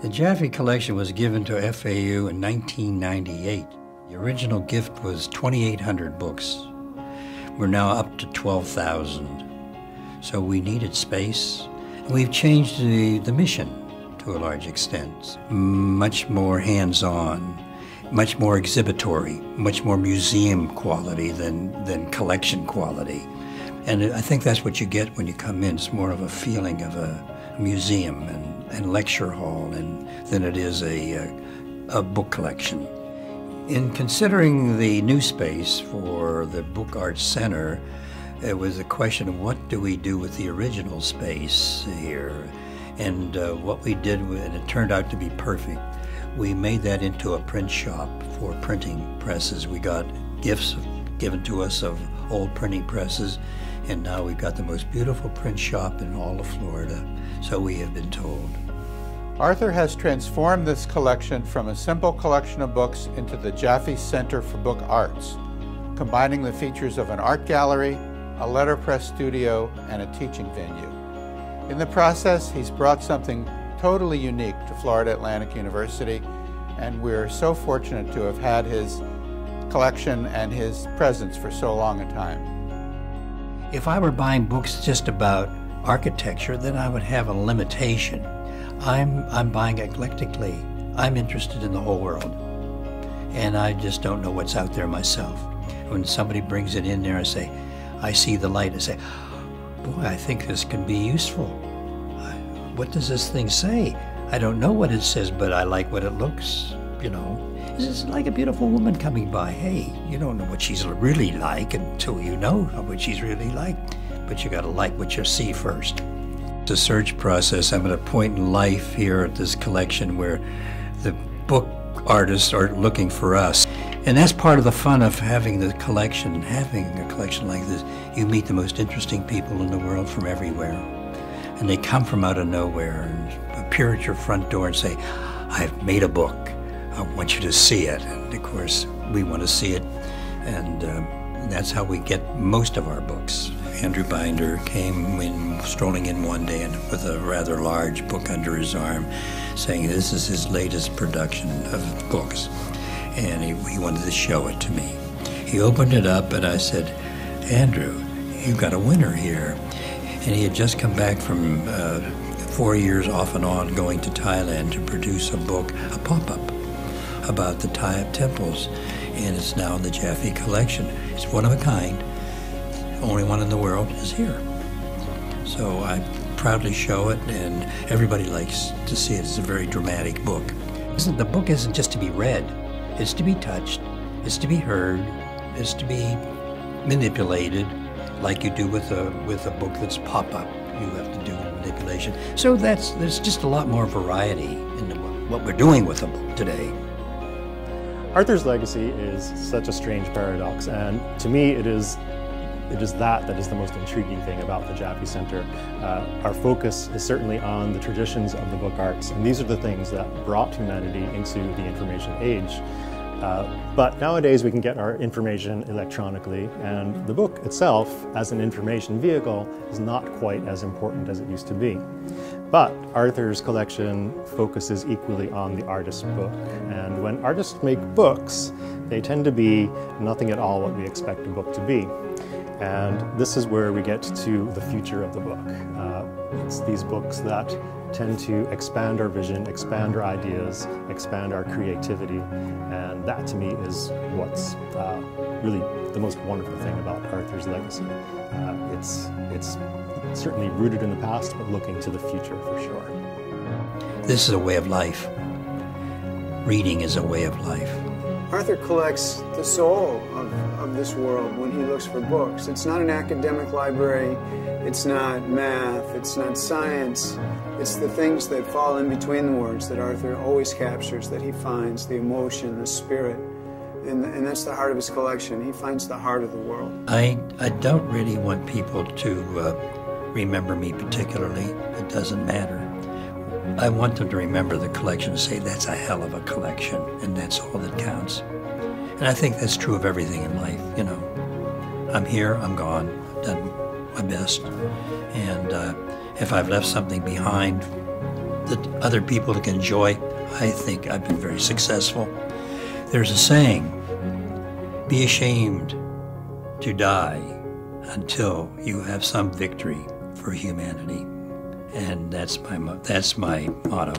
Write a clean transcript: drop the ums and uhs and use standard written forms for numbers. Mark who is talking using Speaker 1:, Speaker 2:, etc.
Speaker 1: The Jaffe collection was given to FAU in 1998. The original gift was 2,800 books. We're now up to 12,000. So we needed space. We've changed the mission to a large extent. Much more hands-on, much more exhibitory, much more museum quality than collection quality. And I think that's what you get when you come in. It's more of a feeling of a museum and lecture hall than it is a book collection. In considering the new space for the Book Arts Center, it was a question of what do we do with the original space here? And what we did, and it turned out to be perfect, we made that into a print shop for printing presses. We got gifts given to us of old printing presses, and now we've got the most beautiful print shop in all of Florida, so we have been told.
Speaker 2: Arthur has transformed this collection from a simple collection of books into the Jaffe Center for Book Arts, combining the features of an art gallery, a letterpress studio, and a teaching venue. In the process, he's brought something totally unique to Florida Atlantic University, and we're so fortunate to have had his collection and his presence for so long a time.
Speaker 1: If I were buying books just about architecture, then I would have a limitation. I'm buying eclectically. I'm interested in the whole world, and I just don't know what's out there myself. When somebody brings it in there, I see the light, I say, boy, I think this can be useful. What does this thing say? I don't know what it says, but I like what it looks, you know. It's like a beautiful woman coming by. Hey, you don't know what she's really like until you know what she's really like, but you gotta like what you see first. The search process, I'm at a point in life here at this collection where the book artists are looking for us. And that's part of the fun of having the collection, having a collection like this. You meet the most interesting people in the world from everywhere. And they come from out of nowhere and appear at your front door and say, I've made a book. I want you to see it. And of course, we want to see it. And that's how we get most of our books. Andrew Binder came in, strolling in one day and with a rather large book under his arm, saying this is his latest production of books. And he wanted to show it to me. He opened it up and I said, Andrew, you've got a winner here. And he had just come back from 4 years off and on going to Thailand to produce a book, a pop-up, about the Thai temples. And it's now in the Jaffe collection. It's one of a kind. The only one in the world is here. So I proudly show it, and everybody likes to see it. It's a very dramatic book. The book isn't just to be read. It's to be touched. It's to be heard. It's to be manipulated, like you do with a book that's pop-up. You have to do manipulation. So there's just a lot more variety in what we're doing with a book today.
Speaker 3: Arthur's legacy is such a strange paradox, and to me it is that is the most intriguing thing about the Jaffe Center. Our focus is certainly on the traditions of the book arts, and these are the things that brought humanity into the information age. But nowadays we can get our information electronically, and the book itself as an information vehicle is not quite as important as it used to be. But Arthur's collection focuses equally on the artist's book, and when artists make books, they tend to be nothing at all what we expect a book to be. And this is where we get to the future of the book. It's these books that tend to expand our vision, expand our ideas, expand our creativity, and that to me is what's really the most wonderful thing about Arthur's legacy. It's certainly rooted in the past, but looking to the future for sure.
Speaker 1: This is a way of life. Reading is a way of life.
Speaker 4: Arthur collects the soul of this world when he looks for books. It's not an academic library, it's not math, it's not science. It's the things that fall in between the words that Arthur always captures, that he finds, the emotion, the spirit. And that's the heart of his collection. He finds the heart of the world.
Speaker 1: I don't really want people to remember me particularly. It doesn't matter. I want them to remember the collection and say, that's a hell of a collection, and that's all that counts. And I think that's true of everything in life, you know. I'm here, I'm gone, I've done my best. And if I've left something behind, that other people can enjoy, I think I've been very successful. There's a saying, be ashamed to die until you have some victory for humanity. And that's my motto.